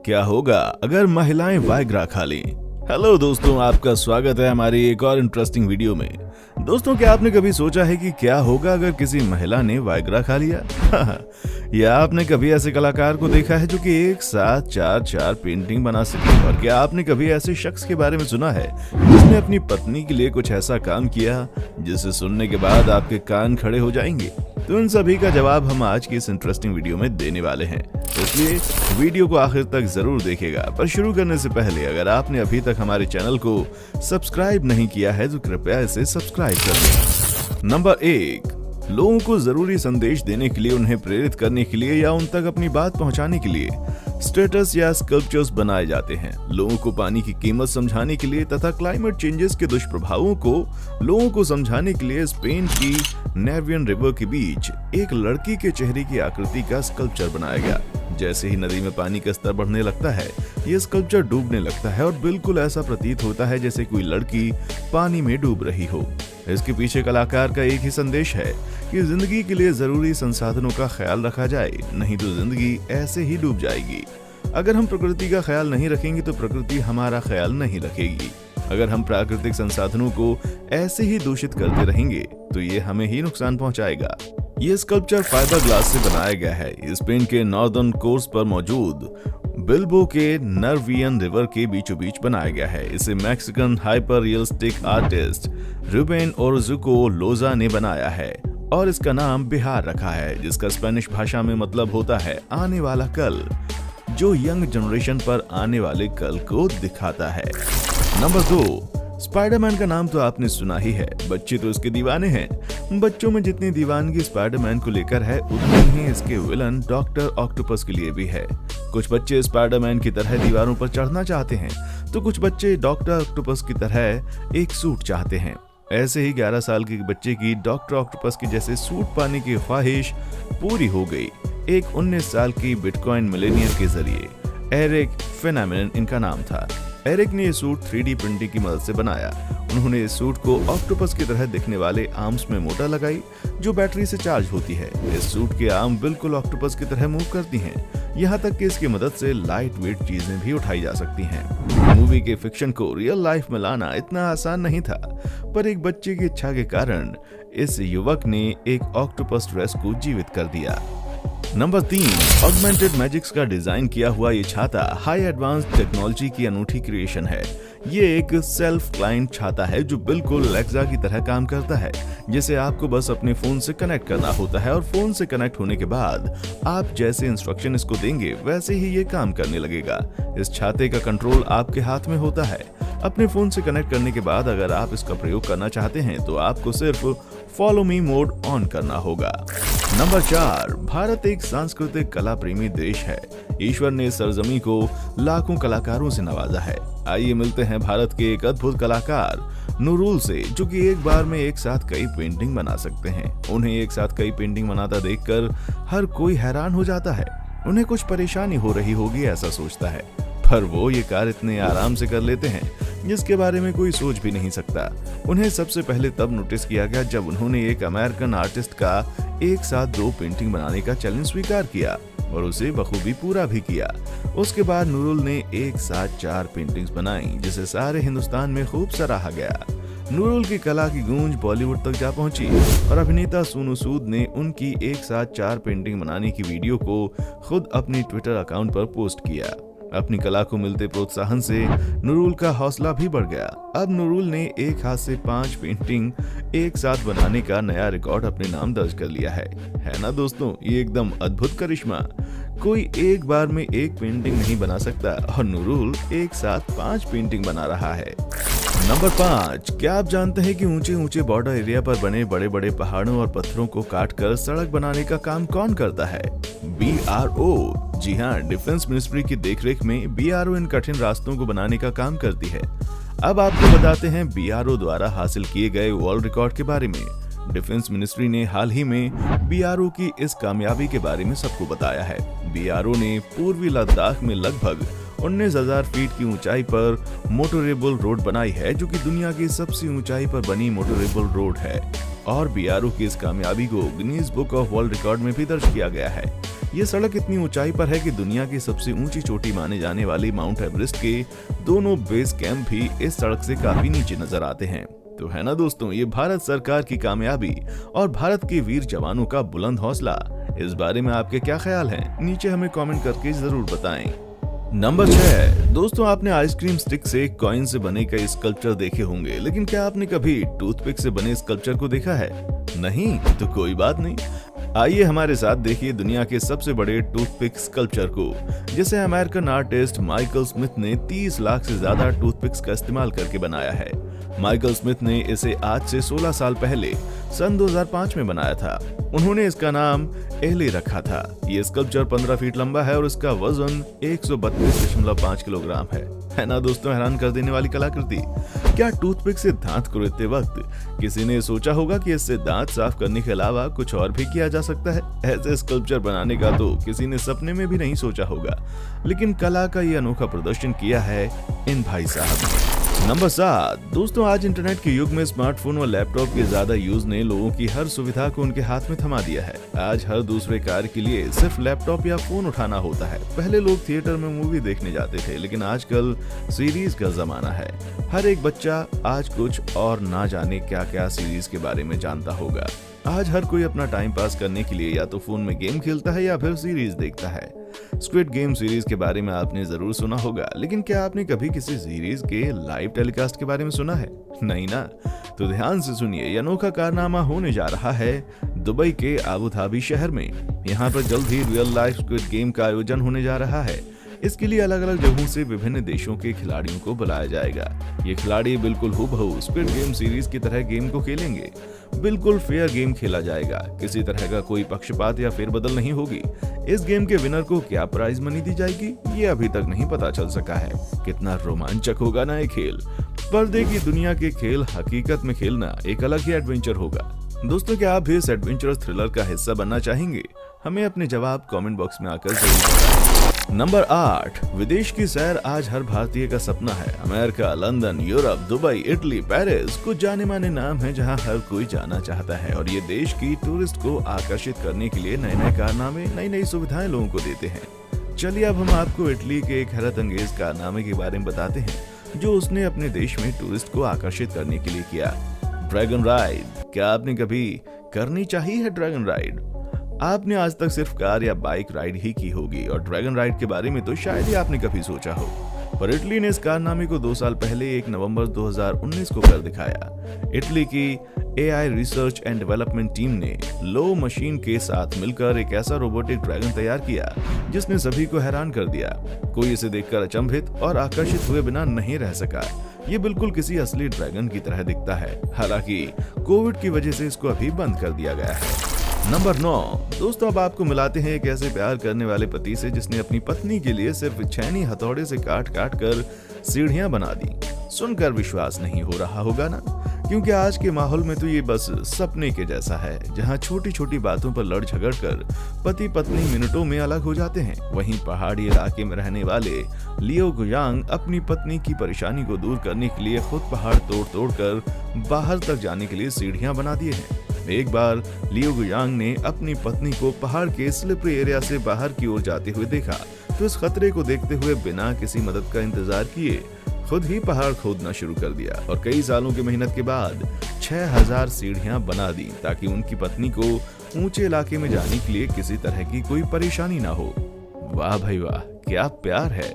क्या होगा अगर महिलाएं वाइग्रा खा लें। हेलो दोस्तों, आपका स्वागत है हमारी एक और इंटरेस्टिंग वीडियो में। दोस्तों, क्या आपने कभी सोचा है कि क्या होगा अगर किसी महिला ने वाइग्रा खा लिया? या आपने कभी ऐसे कलाकार को देखा है जो कि एक साथ चार पेंटिंग बना सके? और क्या आपने कभी ऐसे शख्स के बारे में सुना है जिसने अपनी पत्नी के लिए कुछ ऐसा काम किया जिसे सुनने के बाद आपके कान खड़े हो जाएंगे? तो इन सभी का जवाब हम आज की इस इंटरेस्टिंग वीडियो में देने वाले हैं, इसलिए वीडियो को आखिर तक जरूर देखिएगा। पर शुरू करने से पहले अगर आपने अभी तक हमारे चैनल को सब्सक्राइब नहीं किया है तो कृपया इसे सब्सक्राइब कर लें। नंबर 1, लोगों को जरूरी संदेश देने के लिए, उन्हें प्रेरित करने के लिए या उन तक अपनी बात पहुंचाने के लिए स्टेटस या स्कल्पचर्स बनाए जाते हैं। लोगों को पानी की कीमत समझाने के लिए तथा क्लाइमेट चेंजेस के दुष्प्रभावों को लोगों को समझाने के लिए स्पेन की नेवियन रिवर के बीच एक लड़की के चेहरे की आकृति का स्कल्पचर बनाया गया। जैसे ही नदी में पानी का स्तर बढ़ने लगता है, ये स्कल्पचर डूबने लगता है और बिल्कुल ऐसा प्रतीत होता है जैसे कोई लड़की पानी में डूब रही हो। इसके पीछे कलाकार का एक ही संदेश है कि जिंदगी के लिए जरूरी संसाधनों का ख्याल रखा जाए, नहीं तो जिंदगी ऐसे ही डूब जाएगी। अगर हम प्रकृति का ख्याल नहीं रखेंगे तो प्रकृति हमारा ख्याल नहीं रखेगी। अगर हम प्राकृतिक संसाधनों को ऐसे ही दूषित करते रहेंगे तो ये हमें ही नुकसान पहुंचाएगा। ये स्कल्पचर फाइबर ग्लास से बनाया गया है। स्पेन के नॉर्दर्न कोस्ट पर मौजूद बिल्बो के नर्वियन रिवर के बीचों बीच बनाया गया है। इसे Mexican hyper realistic artist Ruben Orozco Loza ने बनाया है और इसका नाम बिहार रखा है, जिसका स्पेनिश भाषा में मतलब होता है आने वाला कल, जो यंग जनरेशन पर आने वाले कल को दिखाता है। नंबर 2, स्पाइडरमैन का नाम तो आपने सुना ही है। बच्चे तो इसके दीवाने हैं। बच्चों में जितनी दीवानगी स्पाइडरमैन को लेकर है, उतनी ही इसके विलन डॉक्टर ऑक्टोपस के लिए भी है। कुछ बच्चे स्पाइडरमैन की तरह दीवारों पर चढ़ना चाहते हैं, तो कुछ बच्चे डॉक्टर ऑक्टोपस की तरह एक सूट चाहते हैं। ऐसे ही 11 साल के बच्चे की डॉक्टर ऑक्टोपस की जैसे सूट पाने की ख्वाहिश पूरी हो गई एक 19 साल की बिटकॉइन मिलेनियर के जरिए। एरिक फेनामिन इनका नाम था। एरिक ने ये सूट 3D प्रिंटिंग की मदद से बनाया। उन्होंने इस सूट को ऑक्टोपस की तरह दिखने वाले आर्म्स में मोटर लगाई जो बैटरी से चार्ज होती है। इस सूट के आर्म बिल्कुल ऑक्टोपस की तरह मूव करती हैं, यहाँ तक कि इसकी मदद से लाइट वेट चीजें भी उठाई जा सकती हैं। मूवी के फिक्शन को रियल लाइफ में लाना इतना आसान नहीं था, पर एक बच्चे की इच्छा के कारण इस युवक ने एक ऑक्टोपस ड्रेस को जीवित कर दिया। नंबर 3, ऑगमेंटेड मैजिक्स का डिजाइन किया हुआ ये छाता हाई एडवांस टेक्नोलॉजी की अनूठी क्रिएशन है। ये एक सेल्फ क्लाइंट छाता है जो बिल्कुल एलेक्सा की तरह काम करता है, जिसे आपको बस अपने फोन से कनेक्ट करना होता है और फोन से कनेक्ट होने के बाद आप जैसे इंस्ट्रक्शन इसको देंगे वैसे ही ये काम करने लगेगा। इस छाते का कंट्रोल आपके हाथ में होता है। अपने फोन से कनेक्ट करने के बाद अगर आप इसका प्रयोग करना चाहते हैं तो आपको सिर्फ फॉलो मी मोड ऑन करना होगा। नंबर 4, भारत एक सांस्कृतिक कला प्रेमी देश है। ईश्वर ने सरजमी को लाखों कलाकारों से नवाजा है। आइए मिलते हैं भारत के एक अद्भुत कलाकार नूरुल से, जो कि एक बार में एक साथ कई पेंटिंग बना सकते हैं। उन्हें एक साथ कई पेंटिंग बनाता देखकर हर कोई हैरान हो जाता है। उन्हें कुछ परेशानी हो रही होगी ऐसा सोचता है, पर वो ये कार्य इतने आराम से कर लेते हैं जिसके बारे में कोई सोच भी नहीं सकता। उन्हें सबसे पहले तब नोटिस किया गया जब उन्होंने एक अमेरिकन आर्टिस्ट का एक साथ 2 पेंटिंग बनाने का चैलेंज स्वीकार किया और उसे बखूबी पूरा भी किया। उसके बाद नूरुल ने एक साथ 4 पेंटिंग्स बनाई, जिसे सारे हिंदुस्तान में खूब सराहा गया। नूरुल की कला की गूंज बॉलीवुड तक जा पहुंची और अभिनेता सोनू सूद ने उनकी एक साथ 4 पेंटिंग बनाने की वीडियो को खुद अपनी ट्विटर अकाउंट पर पोस्ट किया। अपनी कला को मिलते प्रोत्साहन से नूरुल का हौसला भी बढ़ गया। अब नूरुल ने एक हाथ से 5 पेंटिंग एक साथ बनाने का नया रिकॉर्ड अपने नाम दर्ज कर लिया है ना दोस्तों? ये एकदम अद्भुत करिश्मा। कोई एक बार में एक पेंटिंग नहीं बना सकता और नूरुल एक साथ 5 पेंटिंग बना रहा है। नंबर 5, क्या आप जानते हैं कि ऊंचे ऊंचे बॉर्डर एरिया पर बने बड़े बड़े पहाड़ों और पत्थरों को काटकर सड़क बनाने का काम कौन करता है? BRO। जी हाँ, डिफेंस मिनिस्ट्री की देखरेख में BRO इन कठिन रास्तों को बनाने का काम करती है। अब आपको बताते हैं BRO द्वारा हासिल किए गए वर्ल्ड रिकॉर्ड के बारे में। डिफेंस मिनिस्ट्री ने हाल ही में BRO की इस कामयाबी के बारे में सबको बताया है। BRO ने पूर्वी लद्दाख में लगभग 19,000 फीट की ऊंचाई पर मोटोरेबल रोड बनाई है, जो कि दुनिया की सबसे ऊंचाई पर बनी मोटोरेबल रोड है। और BRO की इस कामयाबी को Guinness book of world record में भी दर्ज किया गया है। ये सड़क इतनी ऊंचाई पर है कि दुनिया की सबसे ऊंची चोटी माने जाने वाली माउंट एवरेस्ट के दोनों बेस कैंप भी इस सड़क से काफी नीचे नजर आते हैं। तो है ना दोस्तों, ये भारत सरकार की कामयाबी और भारत के वीर जवानों का बुलंद हौसला। इस बारे में आपके क्या ख्याल हैं? नीचे हमें कमेंट करके जरूर बताएं। नंबर 6 दोस्तों, आपने आइसक्रीम स्टिक से कॉइन से बने कई स्कल्पचर देखे होंगे, लेकिन क्या आपने कभी टूथपिक से बने स्कल्पचर को देखा है? नहीं तो कोई बात नहीं, आइए हमारे साथ देखिए दुनिया के सबसे बड़े टूथपिक स्कल्पचर को, जिसे अमेरिकन आर्टिस्ट माइकल स्मिथ ने 30 लाख से ज्यादा टूथपिक्स का इस्तेमाल करके बनाया है। माइकल स्मिथ ने इसे आज से 16 साल पहले सन 2005 में बनाया था। उन्होंने इसका नाम एले रखा था। ये स्कल्पचर 15 फीट लंबा है और इसका वजन 132.5 किलोग्राम है ना दोस्तों, हैरान कर देने वाली कलाकृति। क्या टूथपिक से दांत कुरेदते वक्त किसी ने सोचा होगा कि इससे दांत साफ करने के अलावा कुछ और भी किया जा सकता है? ऐसे स्कल्पचर बनाने का तो किसी ने सपने में भी नहीं सोचा होगा, लेकिन कला का ये अनोखा प्रदर्शन किया है इन भाई साहब ने। नंबर 7 दोस्तों, आज इंटरनेट के युग में स्मार्टफोन और लैपटॉप के ज्यादा यूज ने लोगों की हर सुविधा को उनके हाथ में थमा दिया है। आज हर दूसरे कार्य के लिए सिर्फ लैपटॉप या फोन उठाना होता है। पहले लोग थिएटर में मूवी देखने जाते थे, लेकिन आजकल सीरीज का जमाना है। हर एक बच्चा आज कुछ और ना जाने क्या क्या सीरीज के बारे में जानता होगा। आज हर कोई अपना टाइम पास करने के लिए या तो फोन में गेम खेलता है या फिर सीरीज देखता है। स्क्विड गेम सीरीज के बारे में आपने जरूर सुना होगा, लेकिन क्या आपने कभी किसी सीरीज के लाइव टेलीकास्ट के बारे में सुना है? नहीं ना? तो ध्यान से सुनिए, यह अनोखा कारनामा होने जा रहा है दुबई के अबू धाबी शहर में। यहाँ पर जल्द ही रियल लाइफ स्क्विड गेम का आयोजन होने जा रहा है। इसके लिए अलग अलग जगहों से विभिन्न देशों के खिलाड़ियों को बुलाया जाएगा। ये खिलाड़ी बिल्कुल हूबहू स्क्विड गेम सीरीज की तरह गेम को खेलेंगे। बिल्कुल फेयर गेम खेला जाएगा, किसी तरह का कोई पक्षपात या फेरबदल नहीं होगी। इस गेम के विनर को क्या प्राइज मनी दी जाएगी, ये अभी तक नहीं पता चल सका है। कितना रोमांचक होगा ना ये खेल। पर्दे की दुनिया के खेल हकीकत में खेलना एक अलग ही एडवेंचर होगा। दोस्तों, क्या आप भी इस एडवेंचरस थ्रिलर का हिस्सा बनना चाहेंगे? हमें अपने जवाब कमेंट बॉक्स में आकर जरूर बताएं। नंबर 8 विदेश की सैर आज हर भारतीय का सपना है। America, London, Europe, Dubai, Italy, Paris कुछ जाने माने नाम हैं जहां हर कोई जाना चाहता है, और ये देश की टूरिस्ट को आकर्षित करने के लिए नए नए कारनामे, नई नई सुविधाएं लोगों को देते हैं। चलिए अब हम आपको इटली के एक हैरत अंगेज कारनामे के बारे में बताते हैं जो उसने अपने देश में टूरिस्ट को आकर्षित करने के लिए किया। Dragon ride. क्या आपने कभी करनी चाहिए है ड्रैगन राइड? आपने आज तक सिर्फ कार या बाइक राइड ही की होगी, और ड्रैगन राइड के बारे में तो शायद ही आपने कभी सोचा हो। पर इटली ने इस कारनामे को 2 साल पहले 1 नवंबर 2019 को कर दिखाया। इटली की AI research and development team ने लो मशीन के साथ मिलकर एक ऐसा रोबोटिक ड्रैगन तैयार किया जिसने सभी को हैरान कर दिया। कोई इसे देखकर अचंभित और आकर्षित हुए बिना नहीं रह सका। ये बिल्कुल किसी असली ड्रैगन की तरह दिखता है। हालांकि कोविड की वजह से इसको अभी बंद कर दिया गया है। नंबर 9 दोस्तों, अब आपको मिलाते हैं एक ऐसे प्यार करने वाले पति से जिसने अपनी पत्नी के लिए सिर्फ छेनी हथौड़े से काट काट कर सीढ़ियां बना दी। सुनकर विश्वास नहीं हो रहा होगा ना, क्योंकि आज के माहौल में तो ये बस सपने के जैसा है, जहां छोटी छोटी बातों पर लड़ झगड़ कर पति पत्नी मिनटों में अलग हो जाते हैं। वहीं पहाड़ी इलाके में रहने वाले लियो गुयांग अपनी पत्नी की परेशानी को दूर करने के लिए खुद पहाड़ तोड़ तोड़ कर बाहर तक जाने के लिए सीढ़ियां बना दिए हैं। एक बार लियो गुयांग ने अपनी पत्नी को पहाड़ के स्लिपरी एरिया से बाहर की ओर जाते हुए देखा, तो इस खतरे को देखते हुए बिना किसी मदद का इंतजार किए खुद ही पहाड़ खोदना शुरू कर दिया, और कई सालों की मेहनत के बाद 6000 सीढ़ियां बना दी ताकि उनकी पत्नी को ऊंचे इलाके में जाने के लिए किसी तरह की कोई परेशानी ना हो। वाह भाई वाह, क्या प्यार है।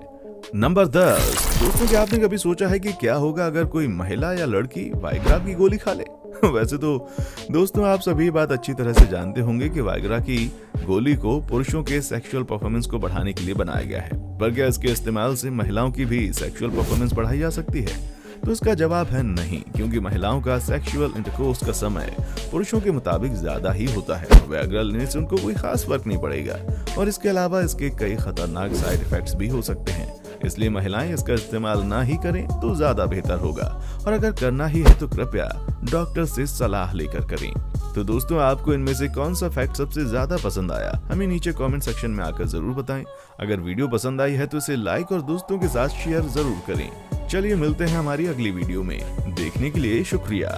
नंबर 10 दोस्तों, क्या आपने कभी सोचा है कि क्या होगा अगर कोई महिला या लड़की वाइग्रा की गोली खा ले? वैसे तो दोस्तों आप सभी बात अच्छी तरह से जानते होंगे कि वाइग्रा की गोली को पुरुषों के सेक्सुअल परफॉर्मेंस को बढ़ाने के लिए बनाया गया है, पर क्या इसके इस्तेमाल से महिलाओं की भी सेक्सुअल परफॉर्मेंस बढ़ाई जा सकती है? तो इसका जवाब है नहीं, क्योंकि महिलाओं का सेक्सुअल इंटरकोर्स का समय पुरुषों के मुताबिक ज्यादा ही होता है। वाइग्रा लेने से उनको कोई खास फर्क नहीं पड़ेगा, और इसके अलावा इसके कई खतरनाक साइड इफेक्ट्स भी हो सकते हैं। इसलिए महिलाएं इसका इस्तेमाल ना ही करें तो ज्यादा बेहतर होगा, और अगर करना ही है तो कृपया डॉक्टर से सलाह लेकर करें। तो दोस्तों आपको इनमें से कौन सा फैक्ट सबसे ज्यादा पसंद आया, हमें नीचे कमेंट सेक्शन में आकर जरूर बताएं। अगर वीडियो पसंद आई है तो इसे लाइक और दोस्तों के साथ शेयर जरूर करें। चलिए मिलते हैं हमारी अगली वीडियो में। देखने के लिए शुक्रिया।